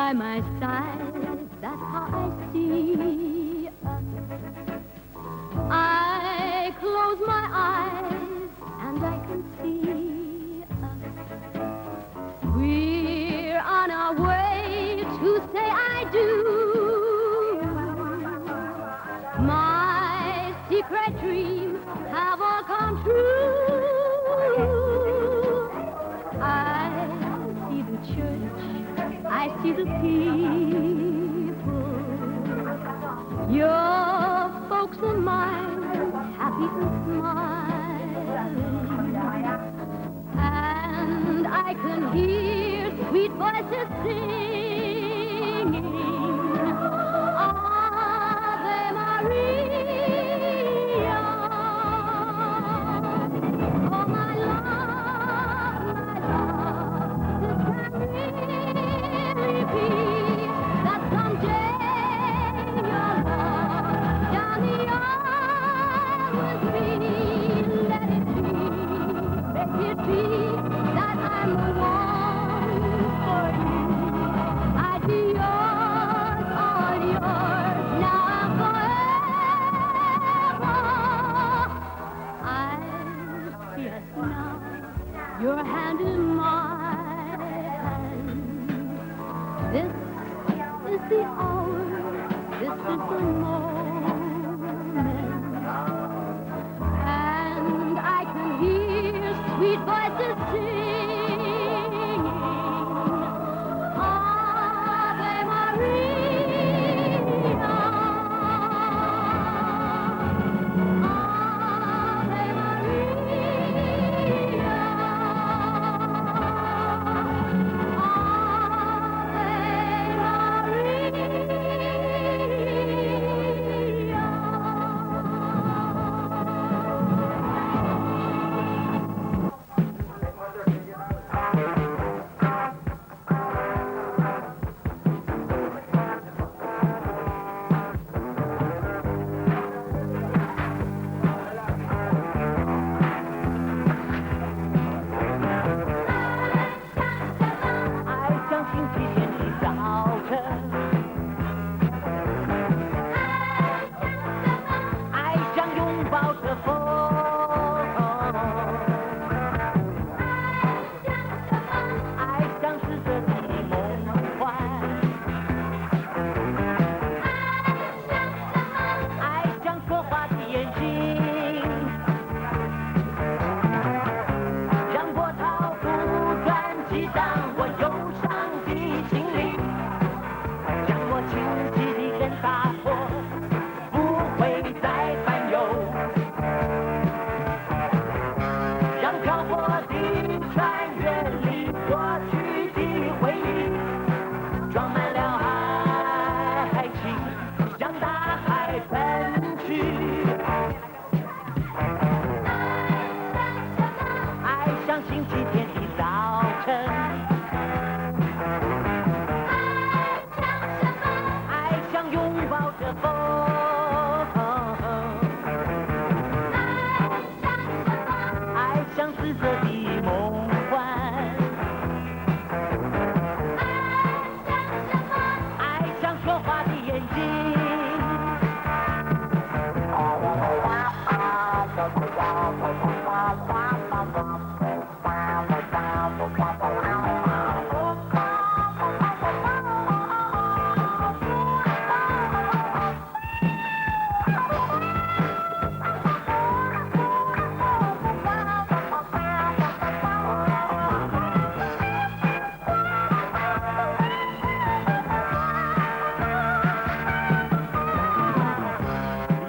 by my side, that's how I see us. I close my eyes and I can see us. We're on our way to say I do. My secret dreams have all come true. I see the church, I see the people. Your folks and mine, happy and smiling. And I can hear sweet voices singing Ave Maria. Oh, my love, this can really be that someday your love down the aisle with me. Let it be, make it be that I'm the one for you. I'd be yours, all yours, now and forever. I see us now, your hand in mine. This is the hour, this is the moment. And I can hear sweet voices singing Ave Maria. Ave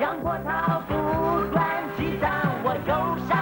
阳波涛不断激荡，我忧伤。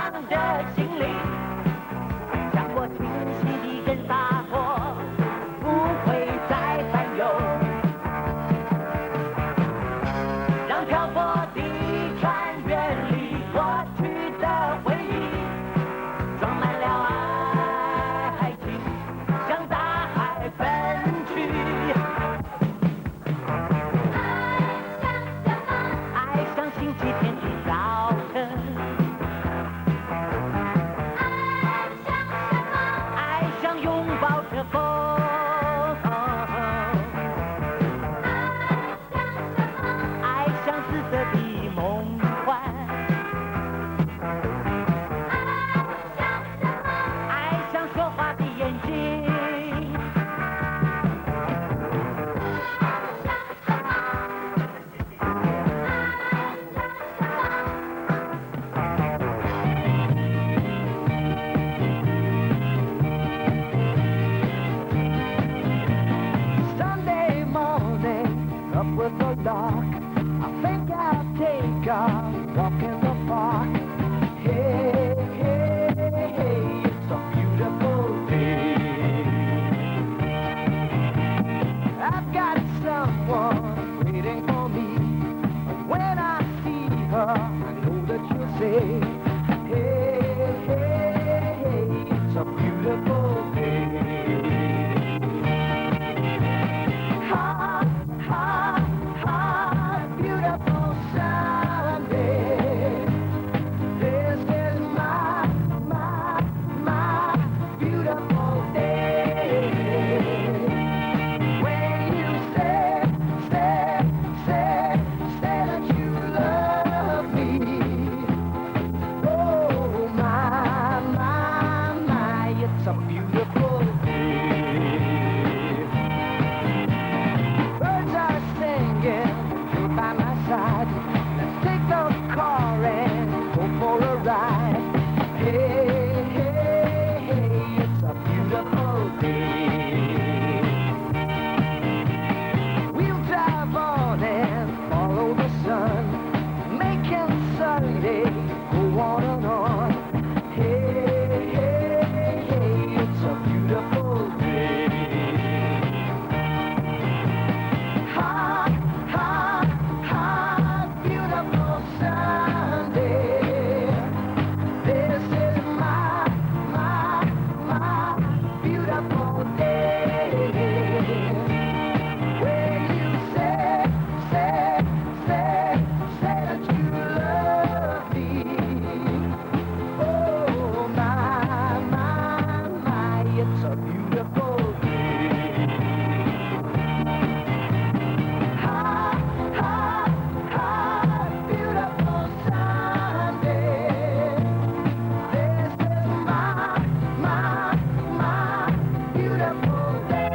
walk in the park. Hey, hey, hey, it's a beautiful day. I've got someone waiting for me. When I see her, I know that you'll say, hey, hey, hey, it's a beautiful day. Hot, hot, hot, beautiful Sunday. This is my beautiful day. When you say that you love me. Oh, my, it's a beautiful day. Birds are singing, you're by my side. Let's take the car and go for a ride. Hey, hey, hey, it's a beautiful day. We'll drive on and follow the sun, making Sunday go on and on. Hey, hey, hey, it's a beautiful day. Hot, hot, hot, beautiful Sunday. This is my beautiful day. When you say that you love me. Oh, my, it's a beautiful day. Hot, hot, hot, beautiful Sunday. This is my beautiful day.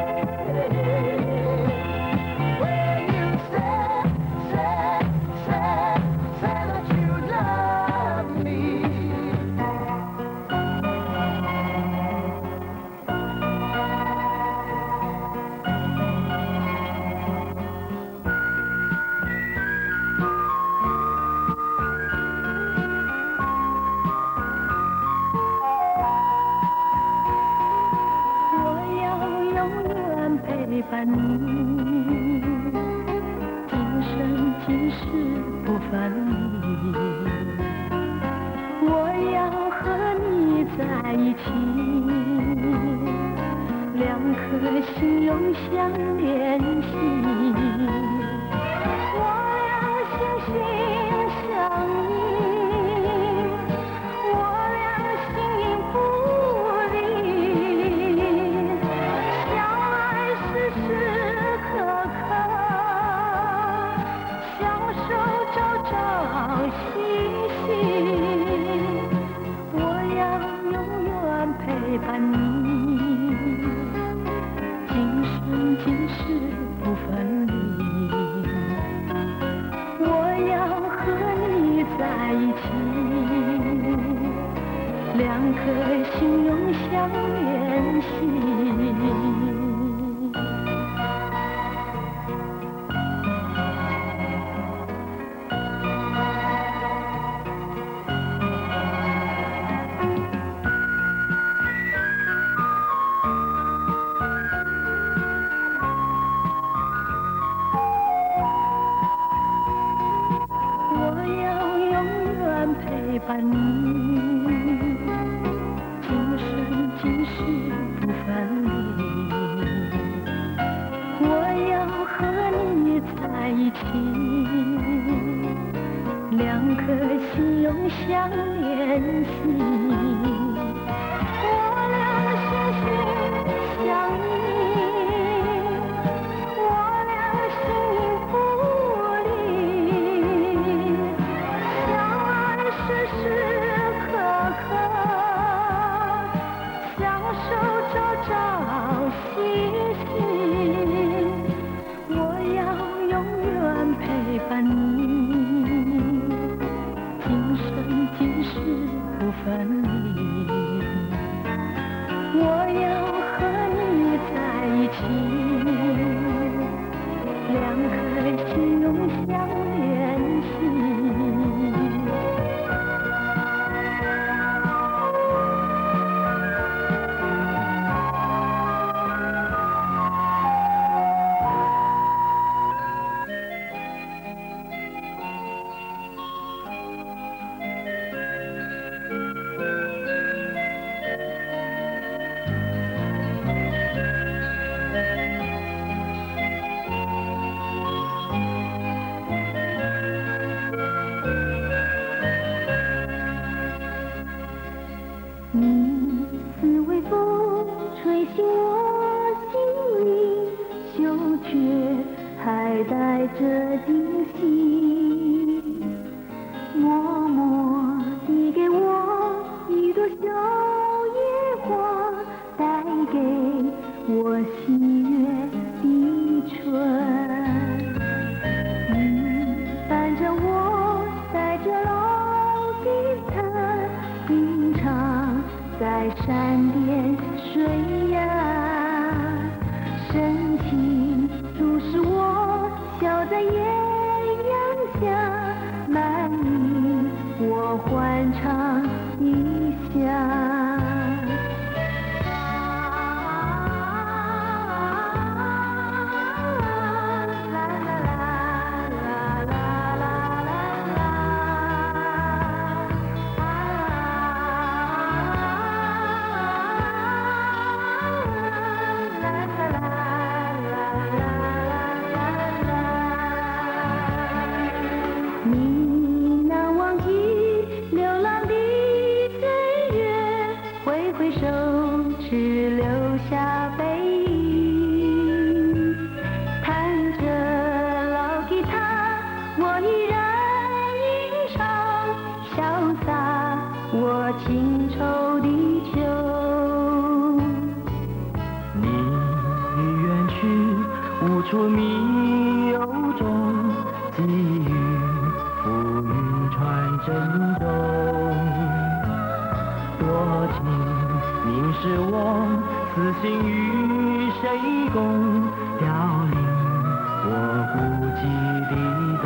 When you say that you love me.我要永远陪伴你，今生今世不分离。我要和你在一起，两颗心永相连系。我俩心心相印，我俩形影不离。相爱时时刻刻，相守朝朝夕夕。我要永远陪伴你，今生今世不分离。我要和你在一起，两颗心永相连系。我要永远陪伴你，今生今世不分离。我要和你在一起，两颗心永相连系。我俩心心相印，我俩形影不离。相爱时时刻刻，相守朝朝夕夕。我要永远陪伴你，今生今世不分离。我要和你在一起，两颗心永相连系。还带着惊喜，默默地给我一朵小野花，带给我喜悦的春。你伴着我在这老地毯，吟唱在山巅水呀，深情注视我，笑在艳阳下，满意我欢唱一下。你难忘记流浪的岁月，挥挥手只留下背影。弹着老吉他，我依然吟唱，潇洒我情愁的秋。你远去，无处觅有踪，寄予浮云传珍重。多情凝视我，此心与谁共？凋零我孤寂的冬。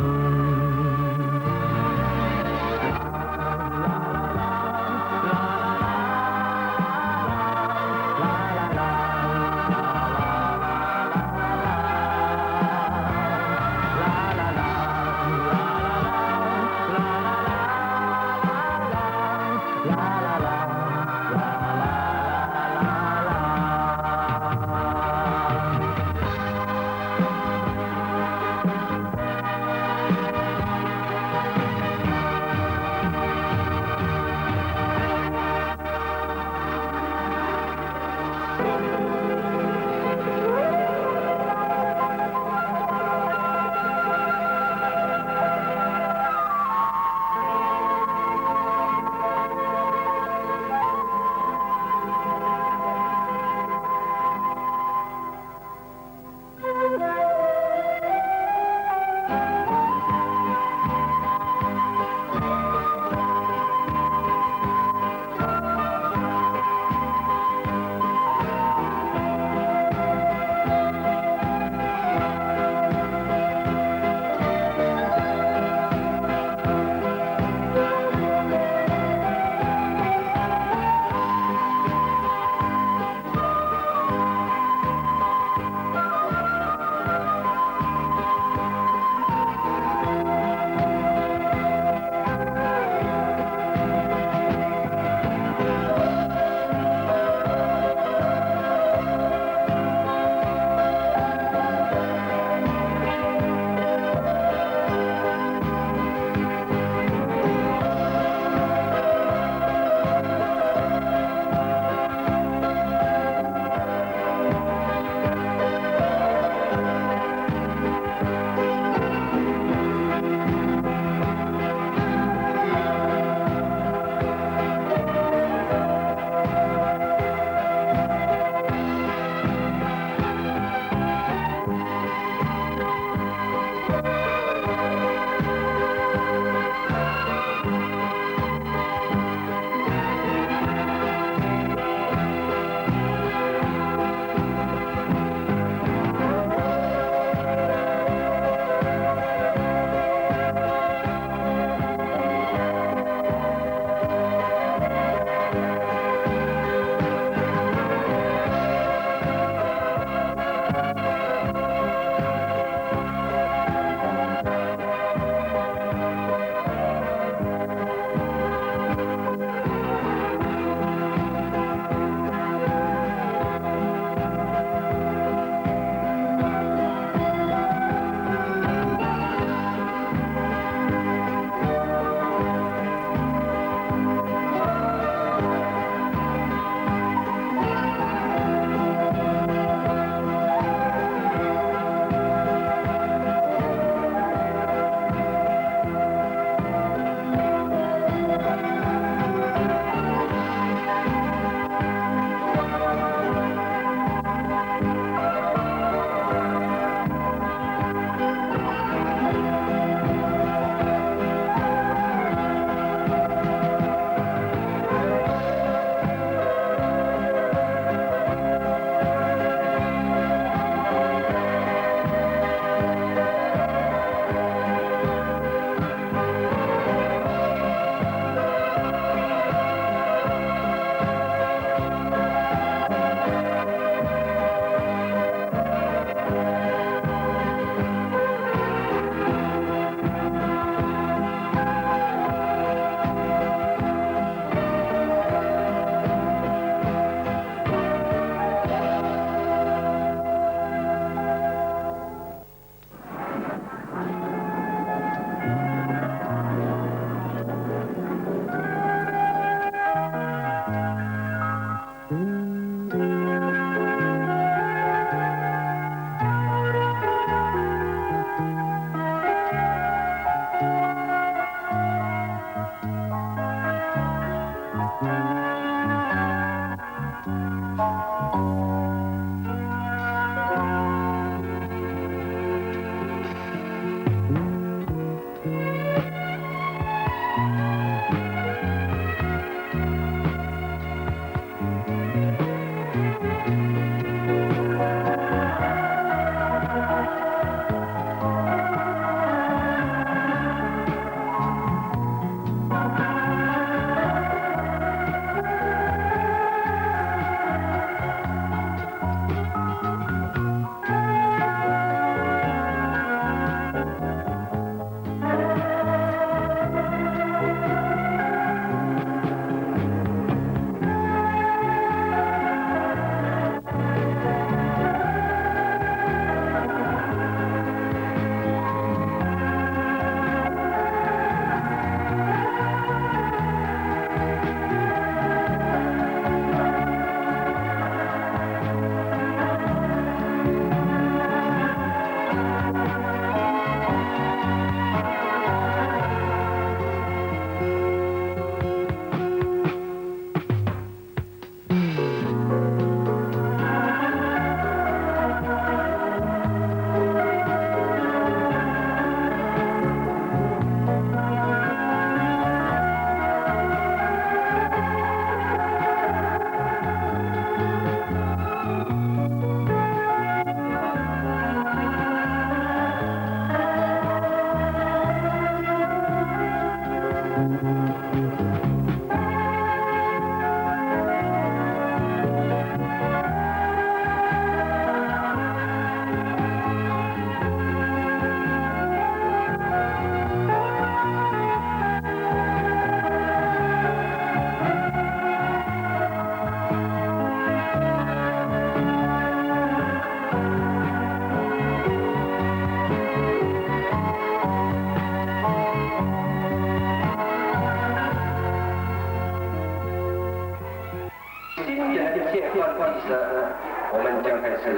我们将开始。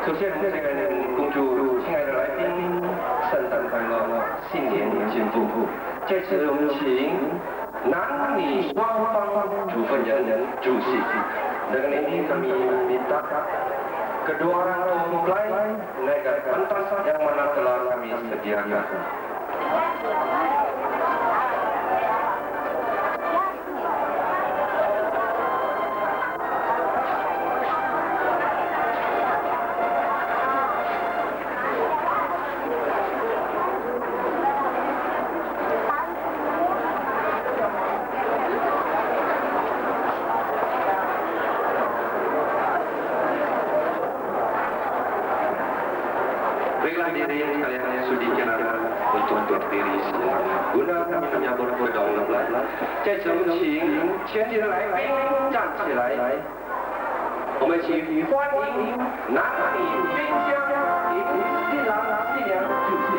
首先，这个恭祝亲爱的来宾圣诞快乐，新年幸福。这次我们请男女双方主分人主席。Dengan ini kami minta kedua orang tua mempelai naikkan pentas yang mana telah kami sediakan. Baiklah diri kalian sudi kenal untuk berdiri semua. Guna kami menyambut kedua mempelai. 这次我们请全体的来宾站起来，我们请欢迎男女宾相以及新郎新娘主席。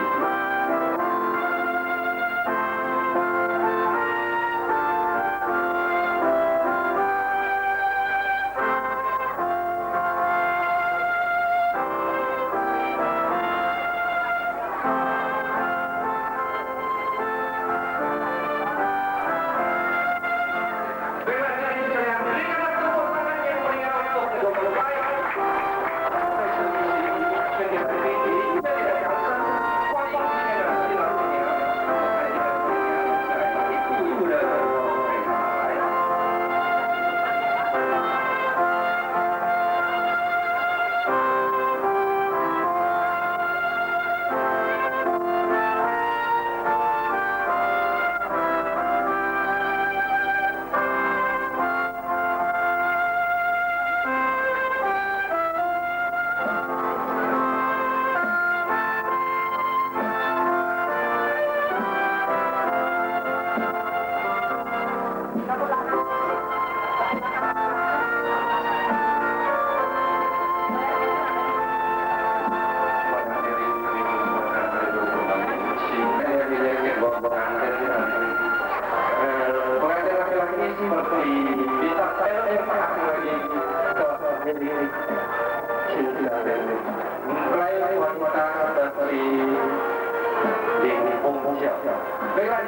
Baiklah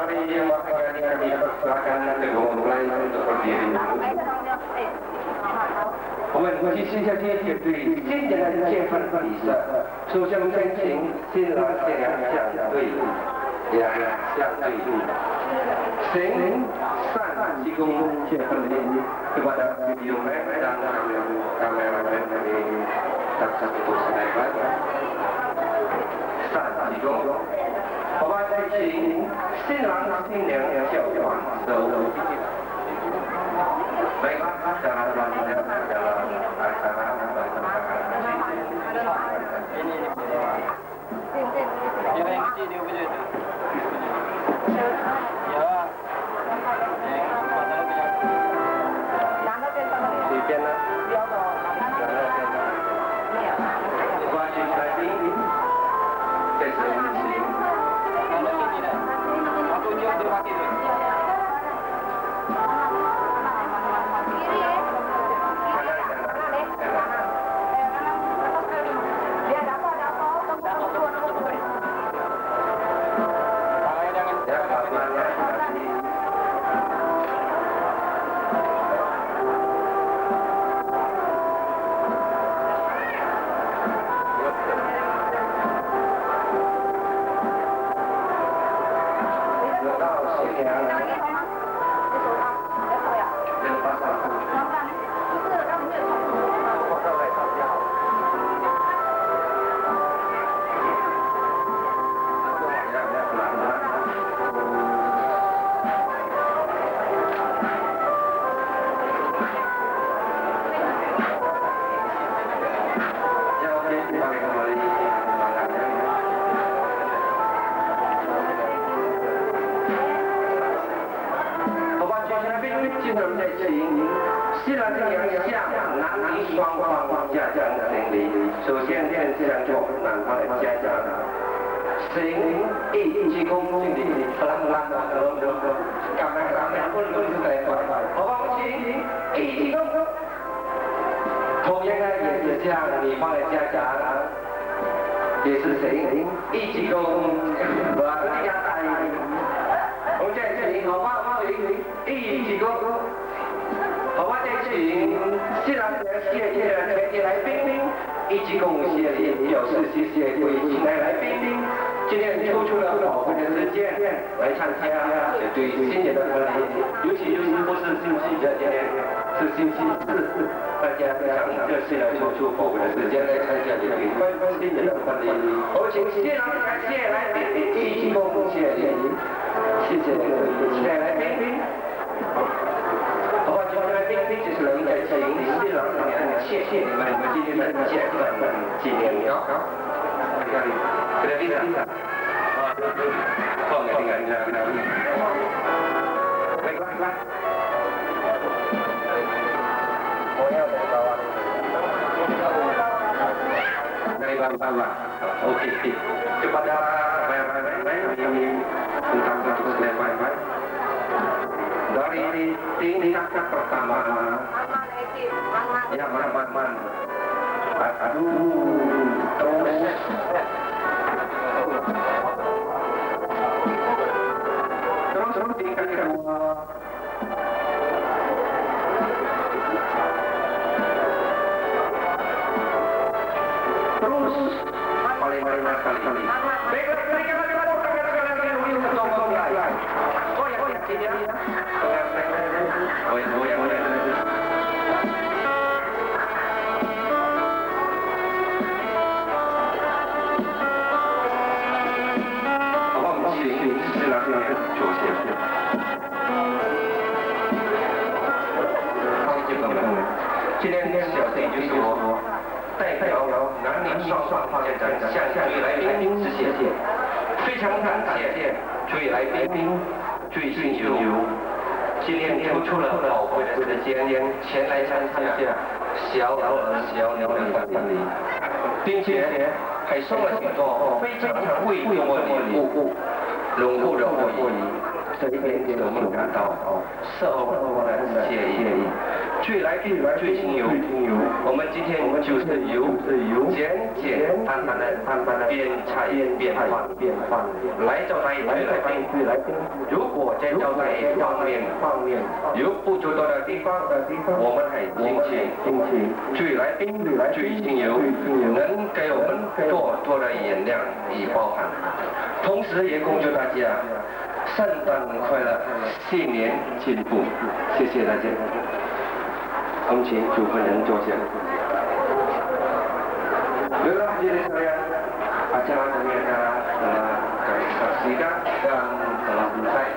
hari yang bakal kami persilakan kedua mempelai untuk berdiri. 我们继续下去对今年的结婚礼仪。首先，我们先请新郎新娘相对，相对。Sing San Jigong Jepang kepada video dan kameramen dari satu sniper San Jigong. 我们再请新郎新娘交换手。Baiklah, sekarang selanjutnya adalah acara yang kecil dia punya itu. 今天我们在请西南的阳下男女双方家长行礼。首先先向着男方的家长行一鞠躬敬礼，pelan-pelan dong. Kamera pun belum selesai. 好吧，我们请一鞠躬。同样呢，也是向女方的家长，也是行一鞠躬。我们家大爷，我们再请好吧，我们一鞠躬。好吧，再请西南的谢谢全体来宾一鞠躬谢礼，表示谢谢各位亲爱来宾。今天抽出了宝贵的时间来参加对新年的婚礼，尤其不是星期日，今天是星期四，大家非常热心来抽出宝贵的时间来参加这个新年的婚礼。我们请谢老师感谢来宾一鞠躬谢礼，谢谢各位亲爱来宾。好吧，今天来宾就是能在请谢老师谢谢你们今天的节纪念表。Sudah bisa? Oh, enggak. Baiklah. Pokoknya dari bawah. Dari bawah. Oke. Kepada yang tentang satu baik. Dari tingkat pertama. Ya, mana. Aduh, terus tingkat kedua. Terus paling kali. Baiklah, oh ya, tidak. Oh ya.今天小弟就说，代表男女双方家长向各位来宾致谢，非常感谢各位来宾最辛苦，今天抽出了宝贵的时间前来参加小鸟的婚礼，并且还送了许多非常贵重的礼物，浓厚的回忆。这一点给我们感到社会的惬意。最来宾最亲友，我们今天就是由简单的边菜边饭来招待最来宾。如果在招待方面有不足的地方，我们还敬请最来宾最亲友能给我们多的原谅与包涵。同时也恭祝大家圣诞快乐，新年进步，谢谢大家。我们请主婚人坐下。Baiklah, hadirin sekalian, acara ternyata telah kami saksikan dan telah selesai.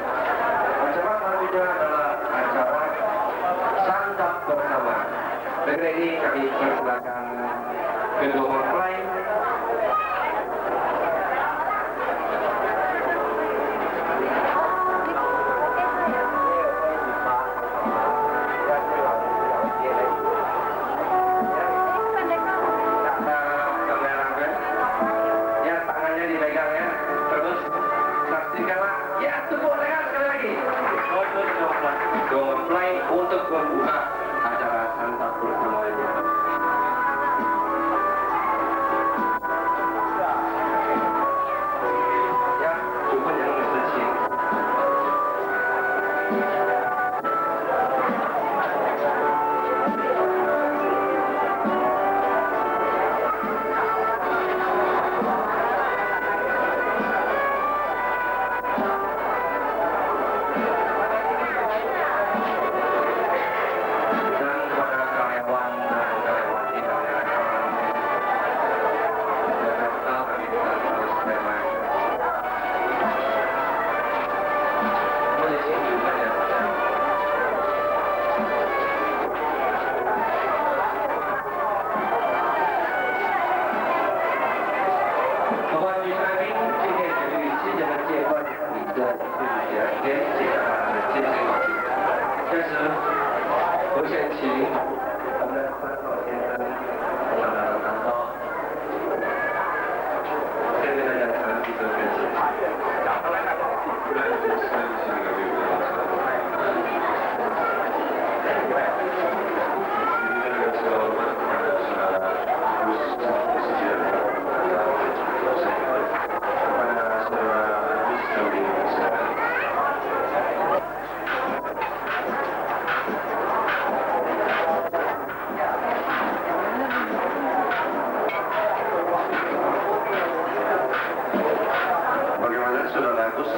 Acara selanjutnya adalah acara santap bersama. Dengan ini kami persilakan kedua mempelai. Untuk membuka acara santap bersama ini. Ya, cukup yang bersih. 开始，我先请我们的关老先生上来讲到，先跟大家谈这个歌曲。Bagaimana saudara Agus?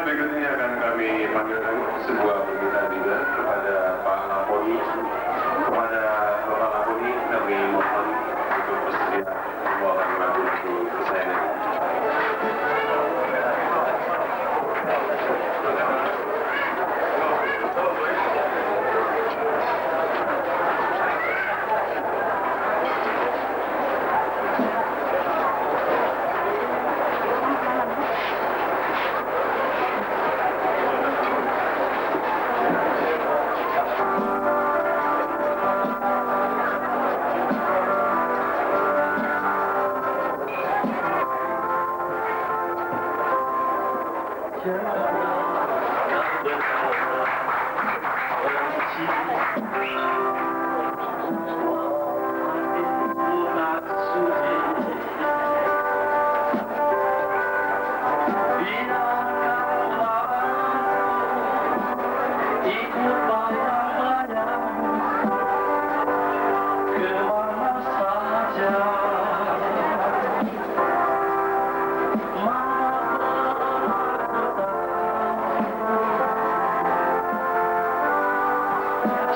Berikutnya akan kami panggilkan sebuah permintaan juga kepada Pak Laponi. Kepada Bapak Laponi kami mohon untuk bersedia membawakan lagu untuk kesayangan.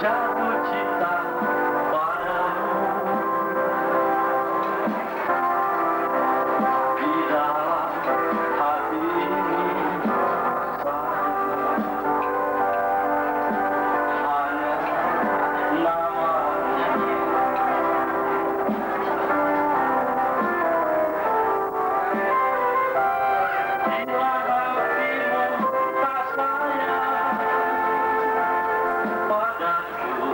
Jatuh cinta padamu di dalam hati ini hanya namanya. Bila hatimu tak sayang padaku,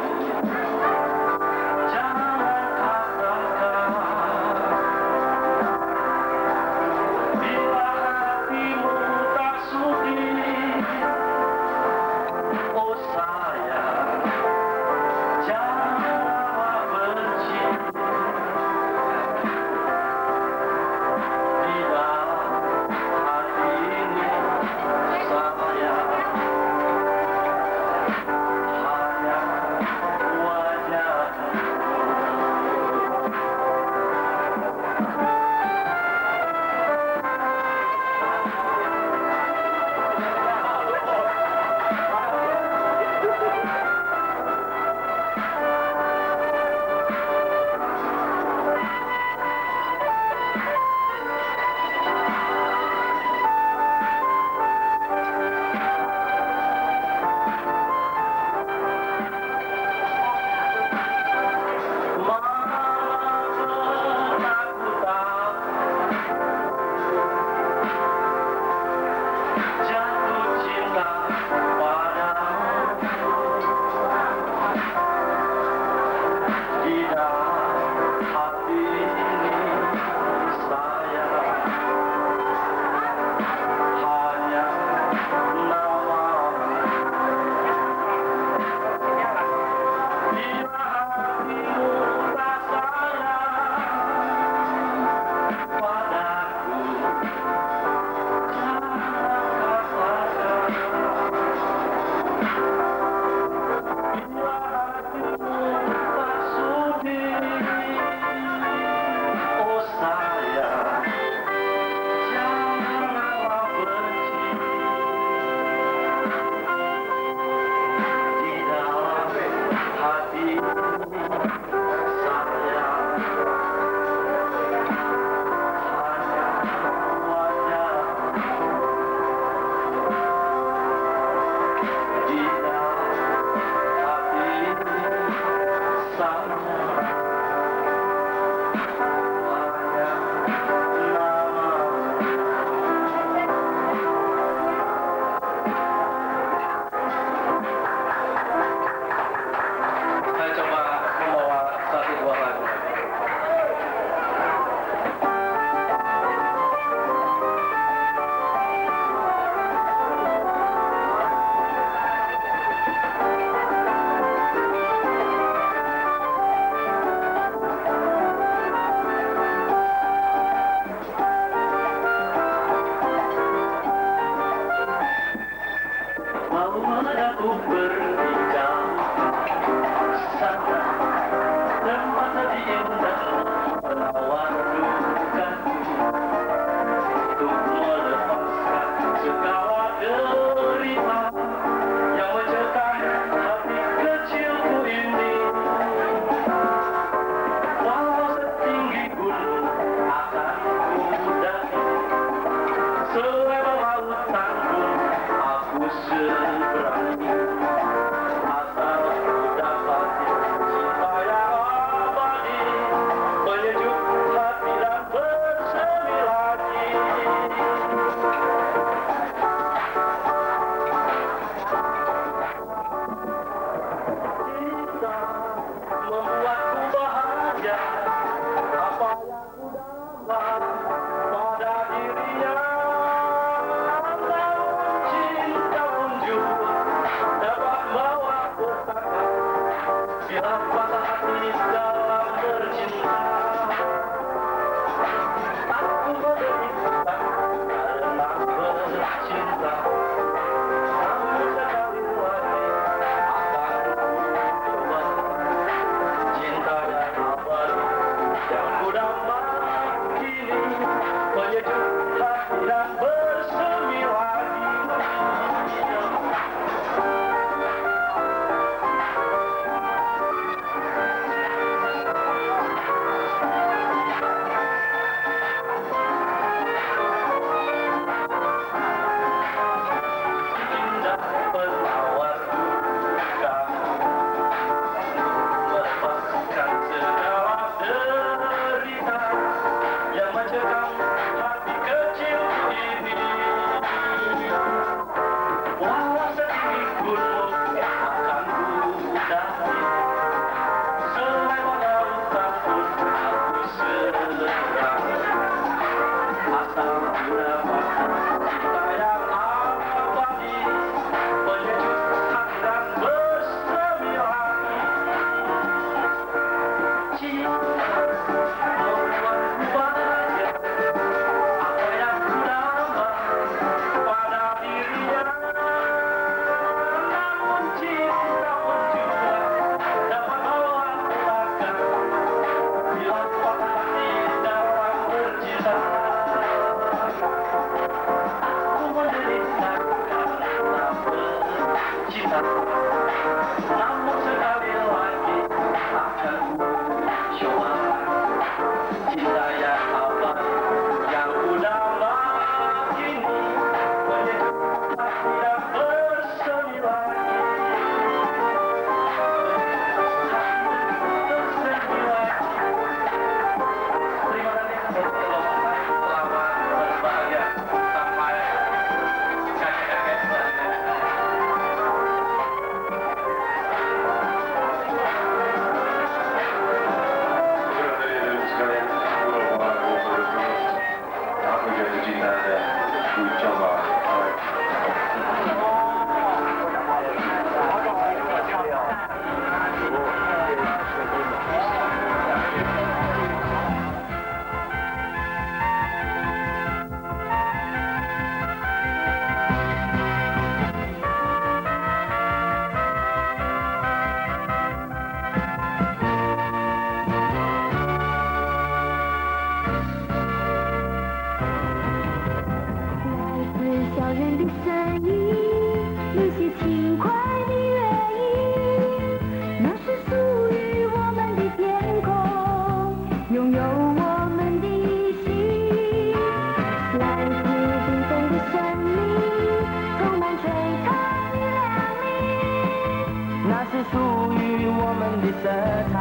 Padaku bernikah sana tempat hati indah melawan dukaku untuk melepaskan segala derita yang mencekam hati kecilku ini. Walau setinggi gunung akan ku daki, selebar lautan pun aku seberangi, asal ku dapat cinta yang abadi, penyejuk hati dan bersemi lagi. Cinta membuatku bahagia, apa yang ku dapat pada dirinya. Cinta pun juga dapat bawa petaka bila patah hati dalam bercinta. Aku menderita karena bercinta, namun sekali lagi akan ku coba cinta yang abadi yang ku dapat kini, penyejuk hati dan bersemi lagi. Indah penawar duka, melepaskan segala derita yang mencekam hati kecil ini. Walau setinggi gunung akan ku daki, selewat lautan pun aku seberangi, asal ku dapat cinta yang abadi, penyejuk hati dan bersemi lagi. Cinta membuatku bahagia, apa yang ku dapat pada dirinya. Namun cinta pun juga dapat bawa petaka bila patah hati dalam bercinta. Aku menderita karena bercinta, namun sekali lagi akan ku coba cinta yang abadi yang ku dapat kini, penyejuk hati dan bersemi lagi. Bersemi lagi. Terima kasih untuk selamat berbahagia sampai kakek-kakek dan nenek. Saudara-saudari sekalian, aku jatuh cinta dan ku coba.来自校园的声音，有些轻快的乐音，那是属于我们的天空，拥有我们的心。来自不同的生命，充满璀璨的亮丽，那是属于我们的色彩，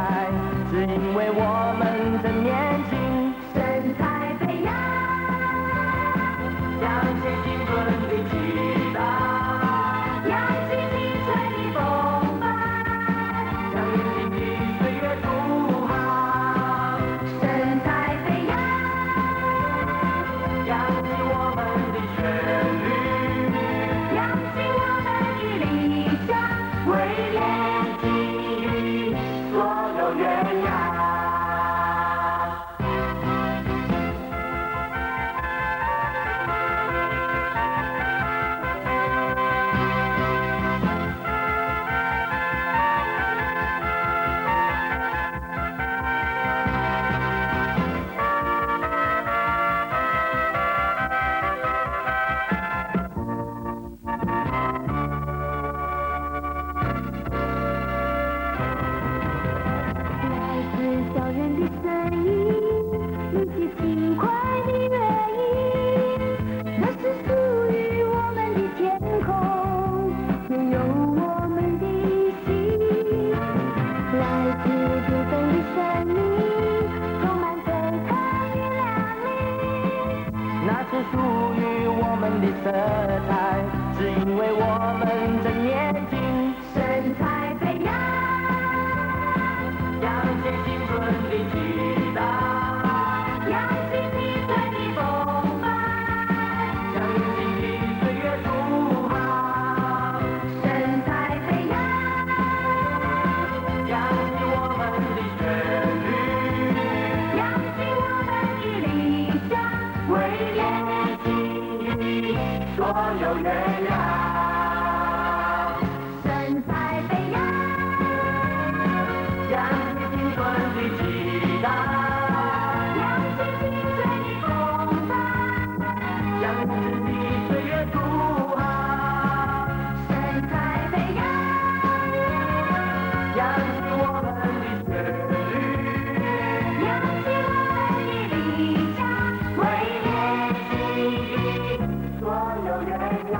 是因为我们正年轻，神采飞扬，相信青春的期待，扬起青春的风帆，向年轻的岁月出航，神采飞扬，扬起我们的旋律，扬起我们的理想，为年给予所有鸳鸯。拥有我们的心，来自缤纷的生命，充满对抗与亮丽。那是属于我们的色彩，是因为我们正年轻，身材飞扬，扬起青春的旗帜，扬起青春的风帆，向年轻的岁月出航，身材飞扬，扬起我们的旋律，扬起我们的理想，为年轻的所有人呀。身材飞扬，扬起青春的旗帜，扬起青春的风帆，向年轻的岁月出航，身材飞扬，扬起我们的旋律，扬起我们的理想，为年轻的所有人呀。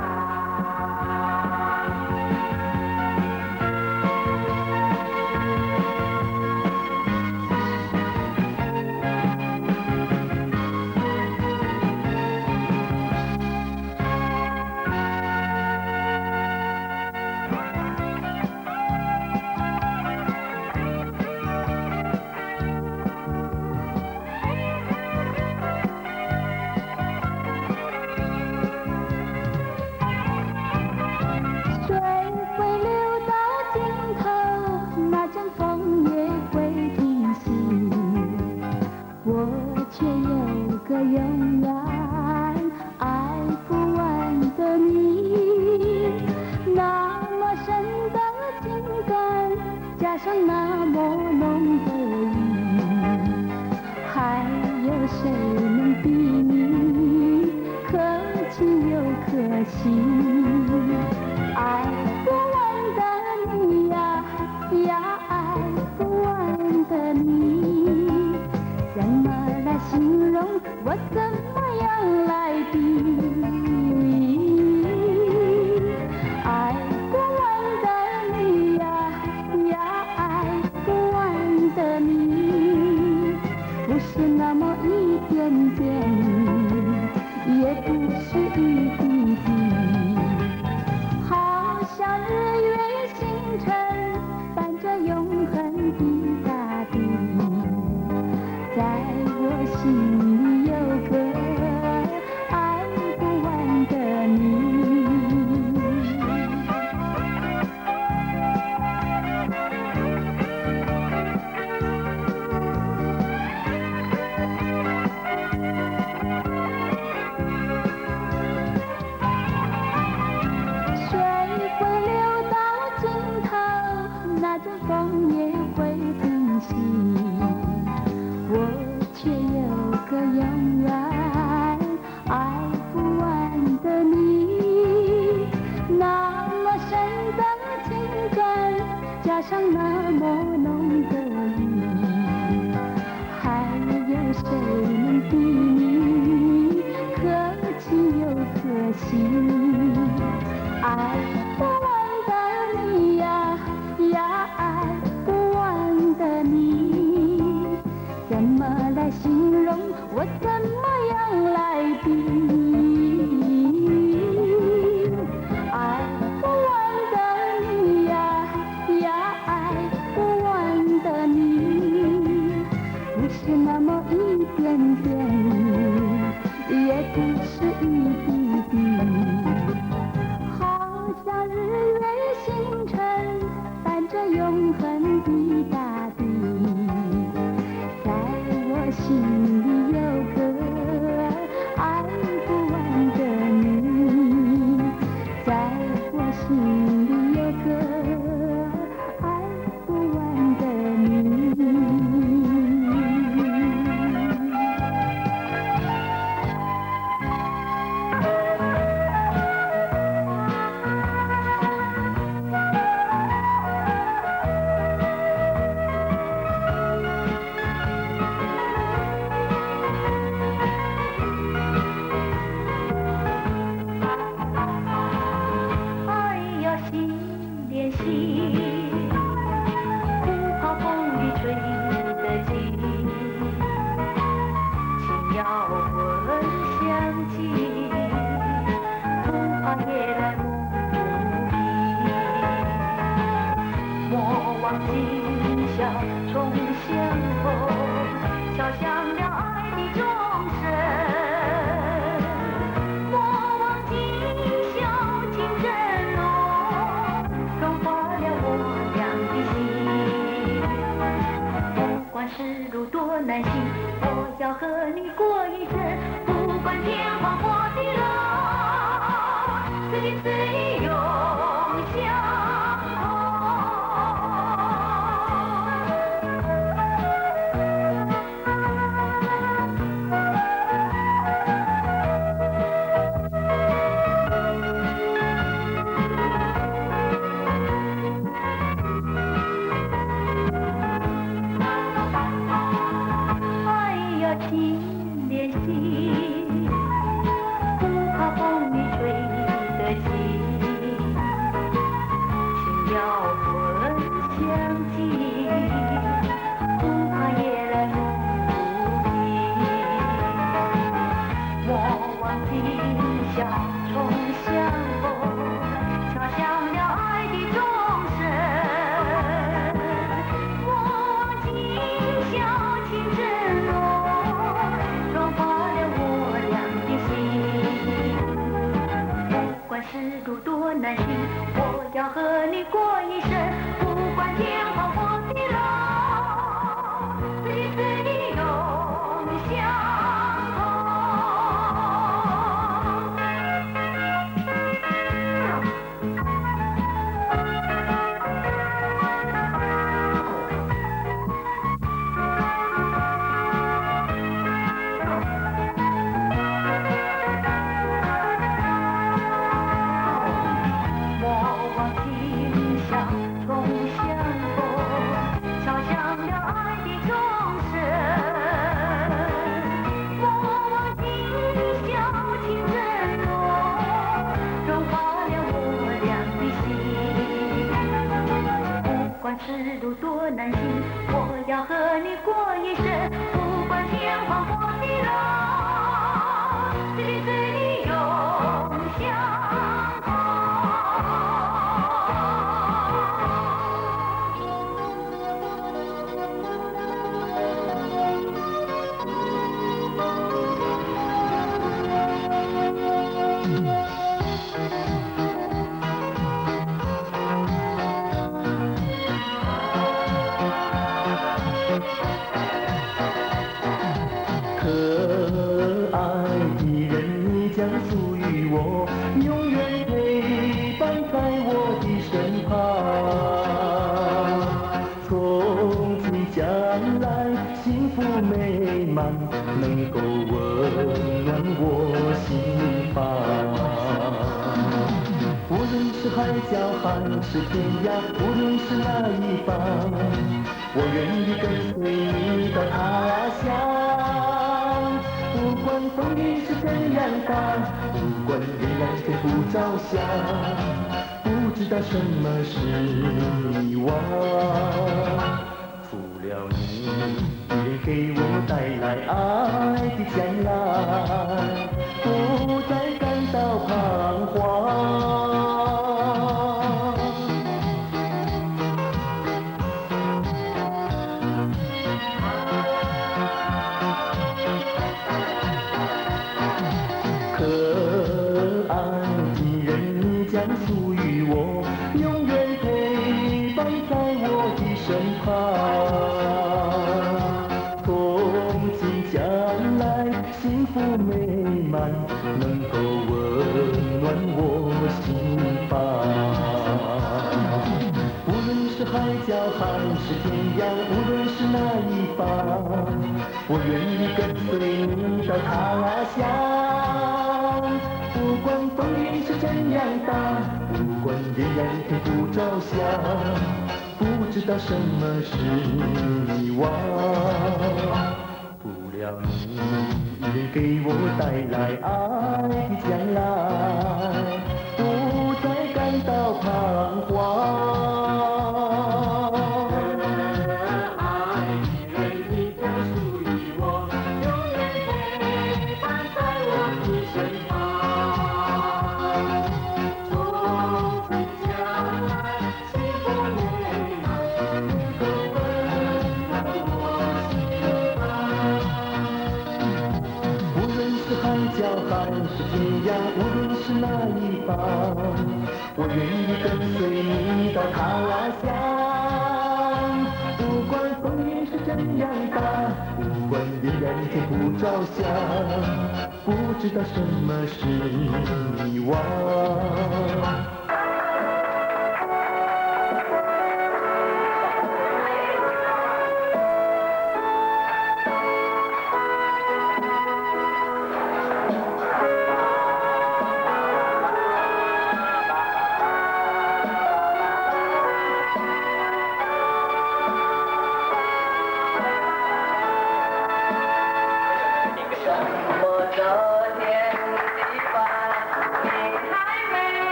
水会流到尽头，那阵风也会停息。我却有个永远爱不完的你，那么深的情感，加上那么浓的意，还有谁能比你可亲又可惜？爱不完的你呀，呀，爱不完的你，怎么来形容？我怎么样来比拟？爱不完的你呀，呀，爱不完的你，不是那么一点点，也不是一滴滴。好像日月星辰，伴着永恒的大地，在我心里有个爱不完的你。水会流到尽头，那阵风也会停息。我却有个永远爱不完的你，那么深的情感，加上那么浓的意，还有谁能比你可亲又可惜？爱不完的你呀，呀，爱不完的你，怎么来形容？我怎么样来比拟？爱不完的你呀，呀，爱不完的你，不是那么一点点，也不是一滴滴。今宵重相逢，敲响了爱的钟声。莫忘今宵情正浓，融化了我俩的心。不管是路多难行，我要和你过一生。不管天荒或地老，此情此意永相同。爱要紧连心，不怕风雨吹得急，情要魂相系，不怕夜来风不平。莫忘今宵重相逢，敲响了爱的钟声。莫忘今宵情正浓，融化了我俩的心。不管是路多难行，我要和你过一生。不管天荒或地老，此情此意永相同。莫忘今宵重相逢，敲响了爱的钟声。莫忘今宵情正浓，融化了我俩的心。不管是路多难行，我要和你过一生。不管天荒或地老，此情此意永相同。可爱的人，你将属于我，永远陪伴在我的身旁。从今将来，幸福美满，能够温暖我心房。无论是海角还是天涯，无论是哪一方，我愿意跟随你到他乡。不管风雨是怎样大，不管月亮天不照下，不知道什么是遗忘。除了你，别给我带来爱的将来，不再感到彷徨。可爱的人，你将属于我，永远陪伴在我的身旁。从今将来，幸福美满，能够温暖我心房。无论是海角还是天涯，无论是哪一方，我愿意跟随你到他乡。不管风雨是怎样大，不管月亮天不照下，不知道什么是遗忘。除了你，能给我带来爱的将来，不再感到彷徨。我愿意跟随你到他乡。不管风雨是怎样大，不管依然天不着相，不知道什么是迷惘。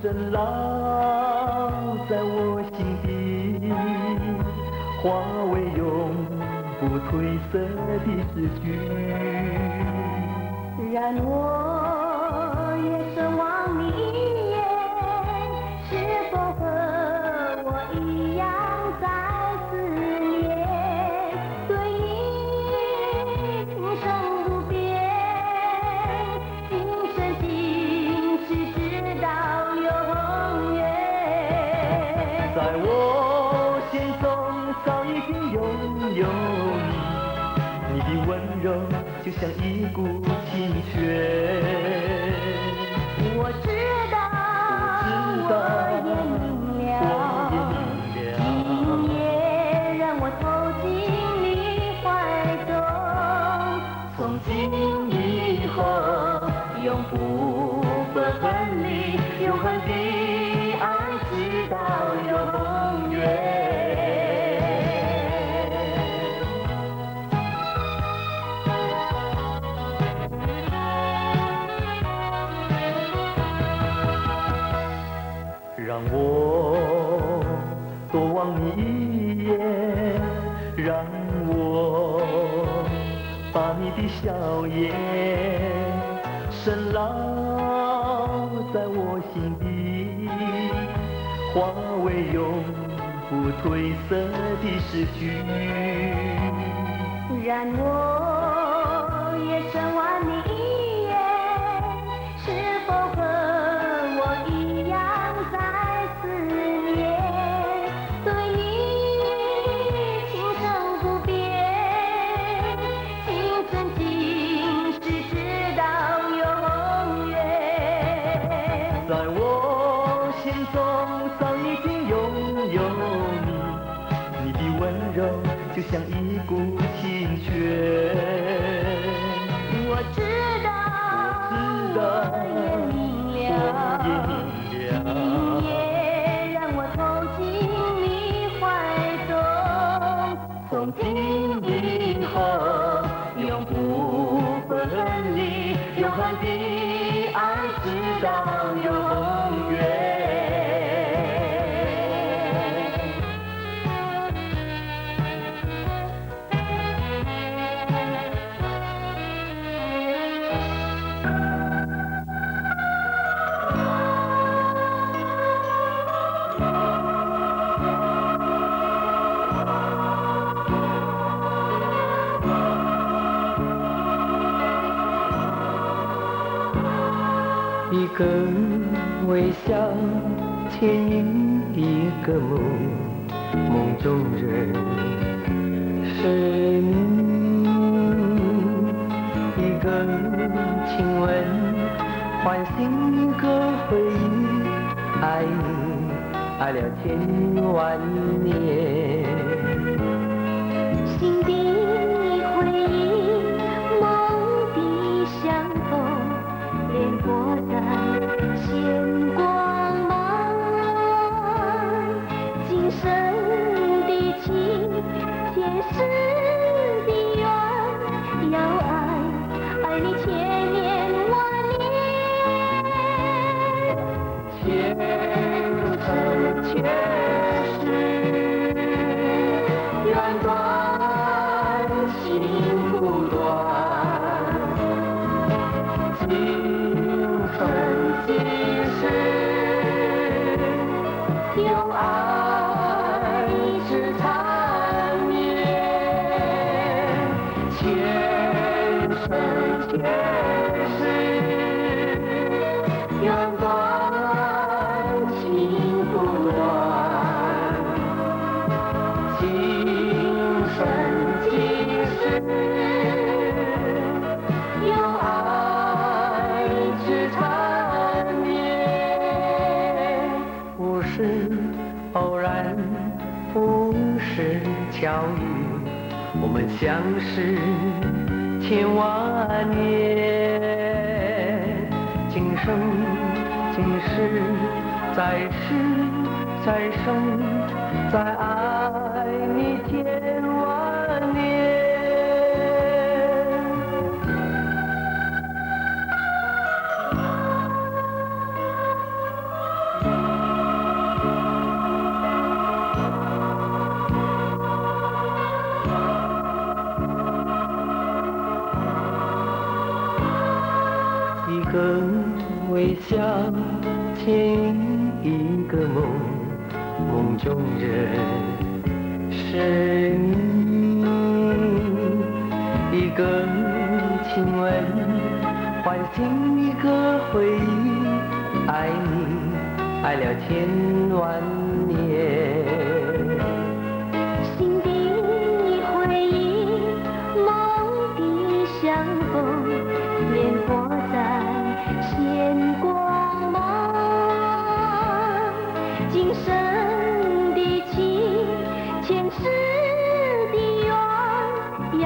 深烙在我心底，化为永不褪色的诗句。让我也奢望你一眼，是否和我一样在思念？对你情深如biển，今生今世直到永远。在我心中早已经拥有你，你的温柔就像一股清泉。我知道，我也明了，今夜让我投进你怀中，从今以后永不分离，永恒的爱直到永远。笑颜，深烙在我心底，化为永不褪色的诗句。然我也深望你一眼，是否和我一样在思念？对你情深不变，情深今世直到永远。在我心中早已经拥有你，你的温柔就像一股清泉。我知道，我也明了，今夜让我投进你怀中，从今以后永不分离，永恒的爱直到永远。一个微笑牵引一个梦，梦中人是你。一个亲吻唤醒一个回忆，爱你爱了千万年。心底回忆，梦的相逢，连波在显光芒。今生的情，前世的缘，要爱你千年万年。前生前世，缘断情不断，今生今世，有爱是缠绵。前生前世，缘断情不断，今生今世，有爱是缠绵。不是偶然，不是巧遇，我们相识千万年。今生今世，再世再生，再爱你千万年。一个微笑牵引一个梦，梦中人是你。一个亲吻唤醒一个回忆，爱你爱了千万年。心底回忆，梦的相逢，连波在显光芒。今生的情，前世的缘，要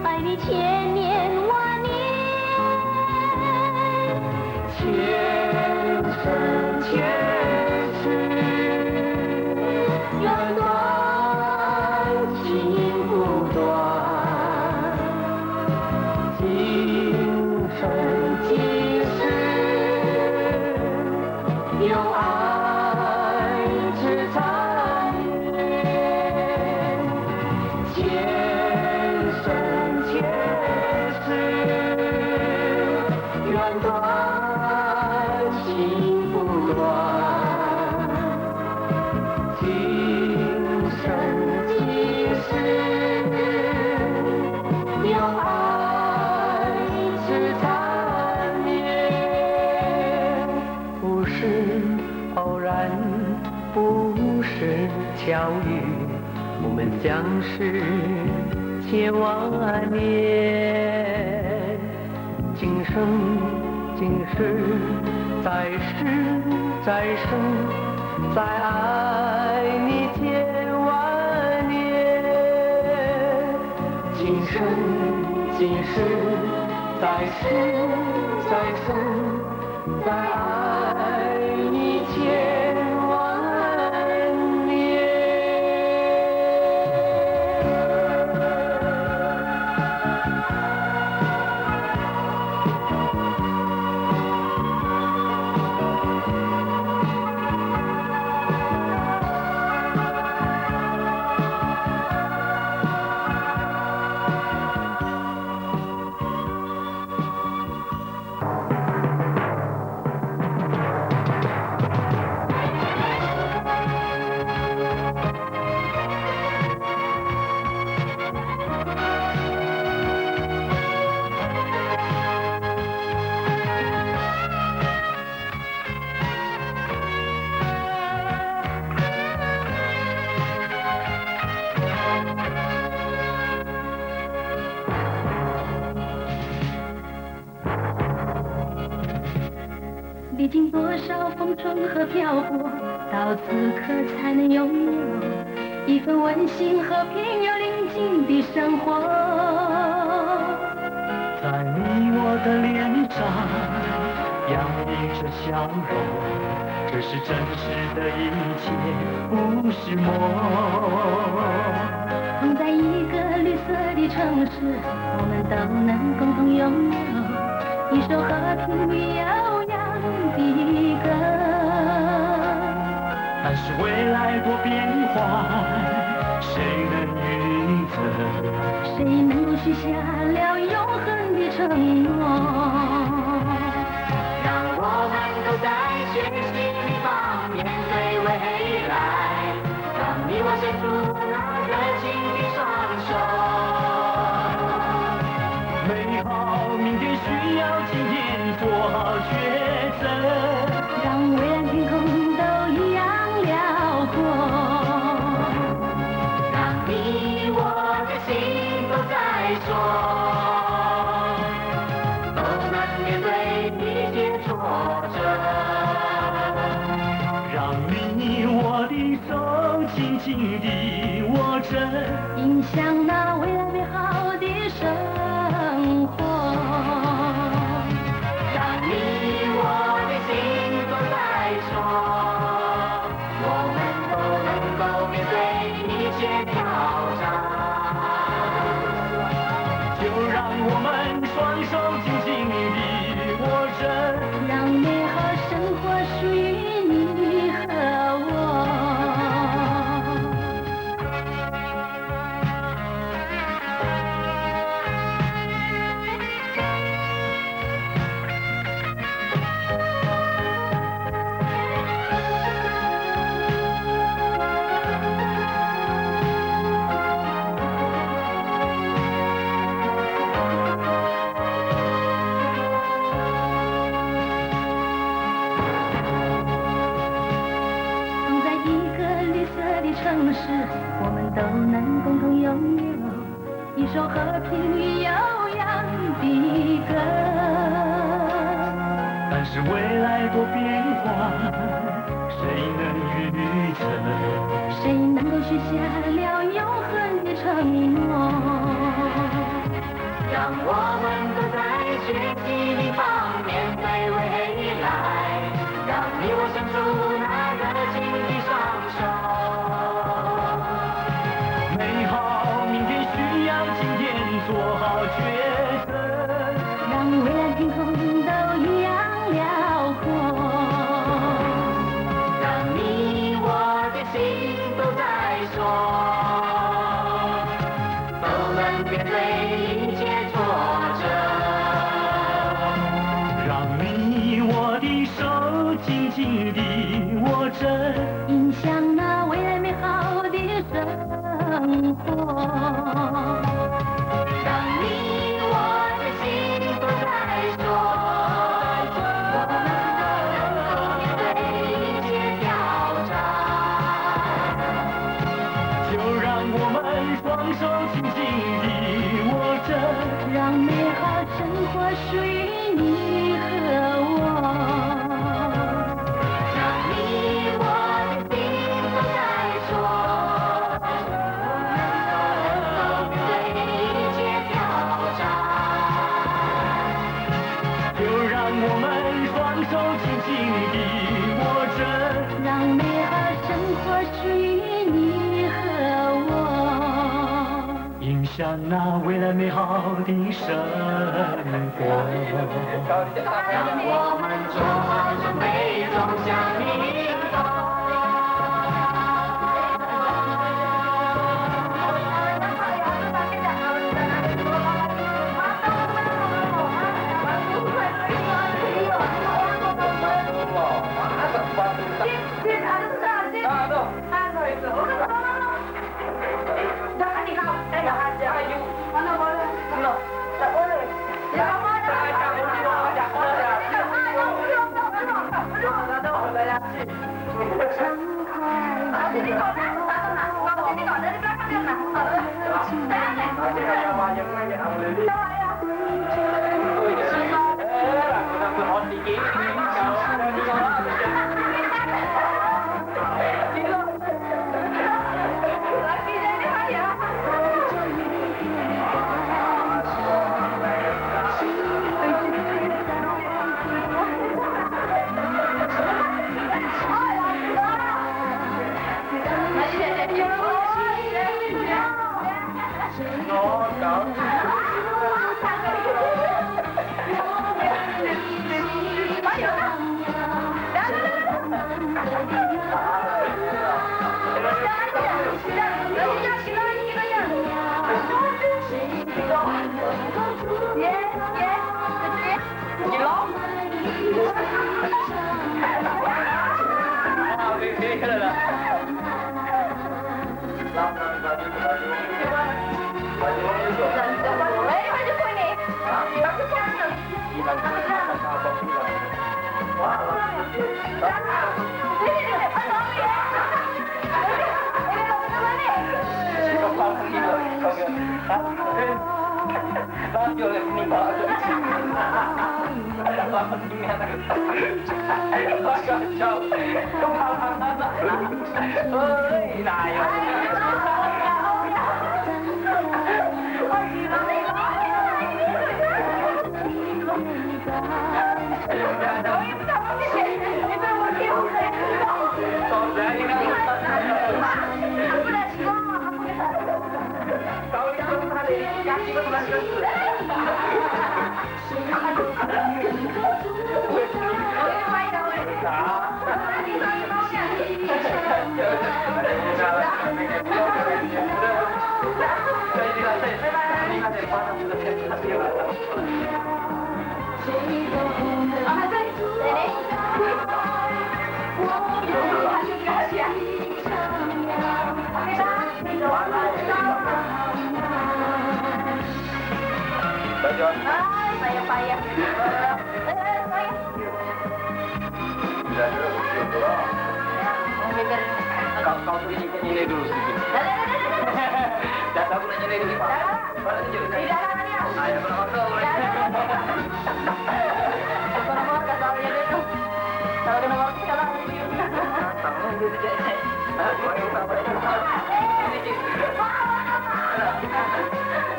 爱你千年万年。前生前世，缘断情不断，今生今世，有爱是缠绵。前生前断，情不断，今生今世有爱是缠绵，不是偶然，不是巧遇，我们相识千万年，今生今世，再世再生，再爱你千万年，今生今世，再世再生，再爱你千万年。历经多少风霜和漂泊，到此刻才能拥有一份温馨和平又宁静的生活。在你我的脸上洋溢着笑容，这是真实的一切，不是梦。同在一个绿色的城市，我们都能共同拥有一首和平与悠扬的歌。但是未来多变幻，谁能预测？谁能够许下了永恒的承诺？让我们都在学习的方面对未来，让你我伸出那热情的双手。美好明天需要今天做好抉择，让蔚蓝天空都一样辽阔。让你我的心都在说，都能面对一切挫折。让你我的手紧紧地握着，迎向那未来美好的生活。让你我的心都在说，我们都能够面对一切挑战。就让我们双手紧紧地握着，让美好生活属于你和我。同在一个绿色的城市，我们都能共同拥有一首和平与悠扬的歌。但是未来多变幻，谁能预测？谁能够许下了永恒的承诺？让我们都在学习的方面对未来，让你我伸出那热情的双手。美好明天需要今天做好抉择，让蔚蓝天空都一样辽阔。让你我的心都在说，都能面对一切挫折。紧紧地握着，迎向那未来美好的生活。当你我的心都在说，我们都能够面对一切挑战。就让我们双手紧紧地握着，让美好生活属于你和我。让你我的心都在说，我们都能够面对一切挑战。就让我们双手紧紧地握着，让美好生活属于你和我。迎向那未来美好的生活。让我们做好准备，走向你。Kau tuh nyanyi dulu sedikit. Dan aku nyanyi dulu Pak. Mana tunjuk? Ayo foto.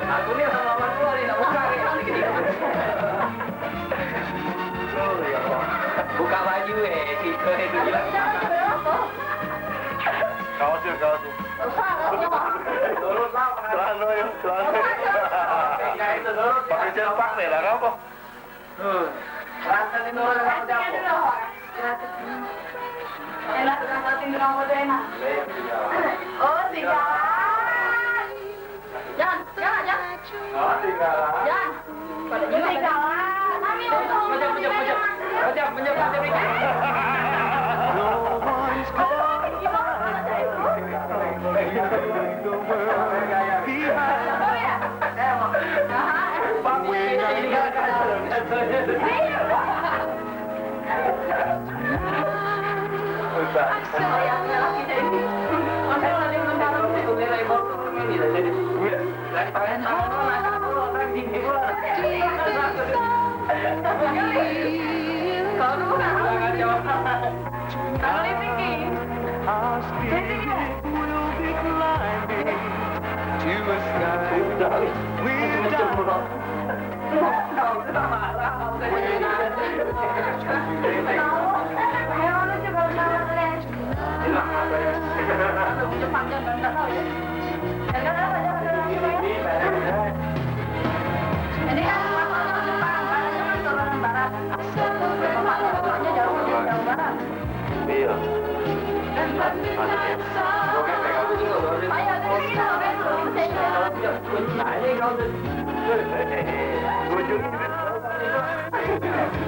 Aku nih sama lawan gua nih, buka buka baju si ke itu gila. Kau tuh. Celana ya, celana. Pakai jilbab nih lah apa? Rantai itu orang apa? Enak dengan batin kamu tuh enak. Oh, tinggalan. Jangan. Oh, tinggalan. Jangan. Tinggalan. Kami untuk. Pejam. Our spirit will be climbing to a sky we're down.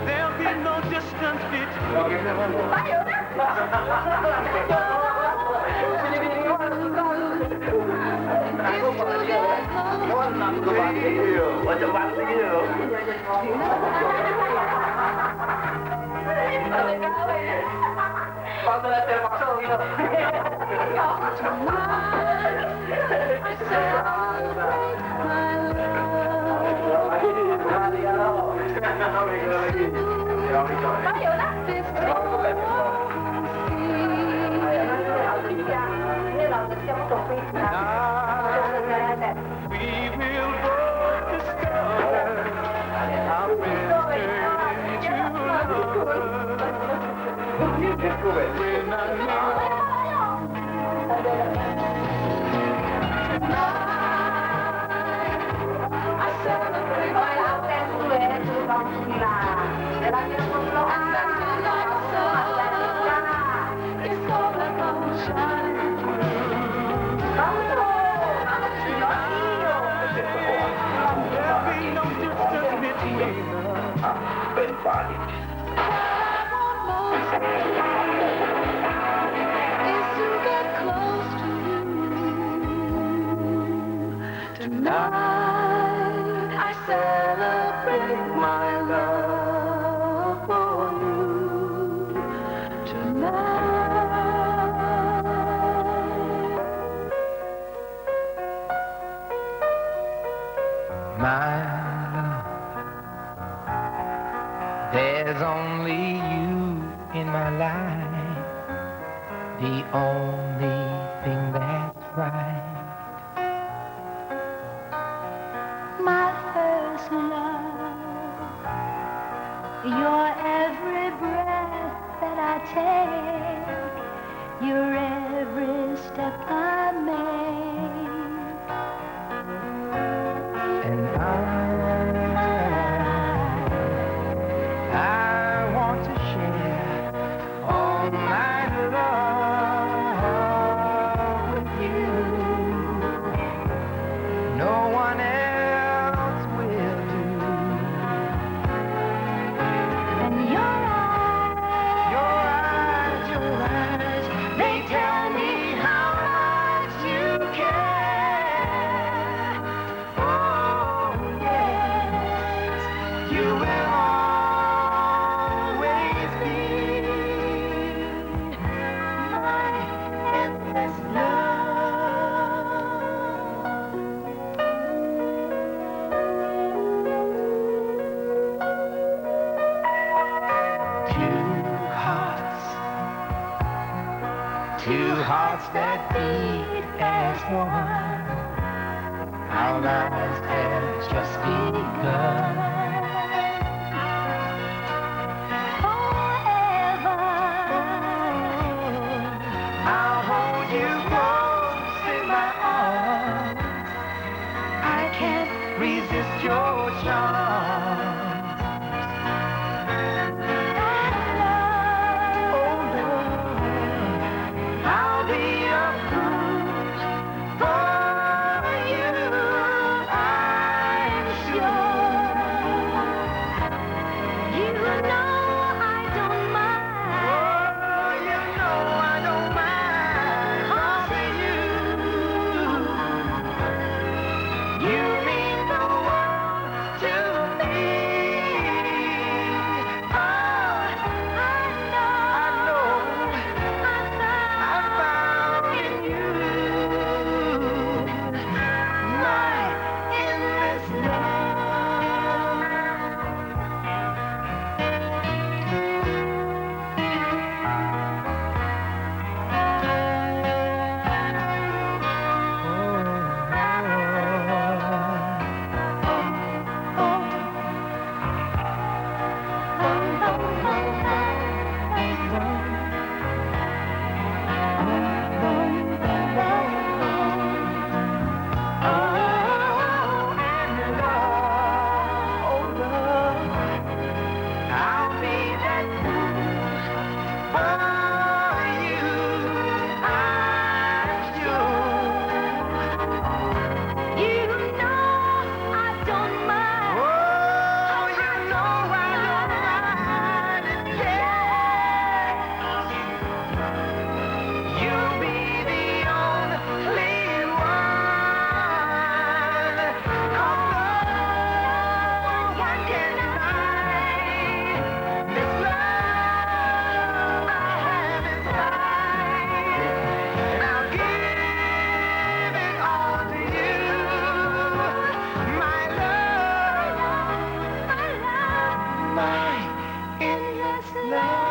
There'll be no distance between we will both discover how we're turning to love. When I there'll be no distance between us. Tonight I celebrate my love for you. Tonight. My love, there's only you in my life, the only thing that's right. My first love, your every breath that I take, your every step I make. And I want to share all my love with you. No one else will do. And your eyes, they tell me how much you care. Oh yes, you will always be my endless love. Two hearts that beat as one. Our lives have just begun. Forever, I'll hold you close in my arms. I can't resist your charm. I'll be a cruise for you, I'm sure. That's love.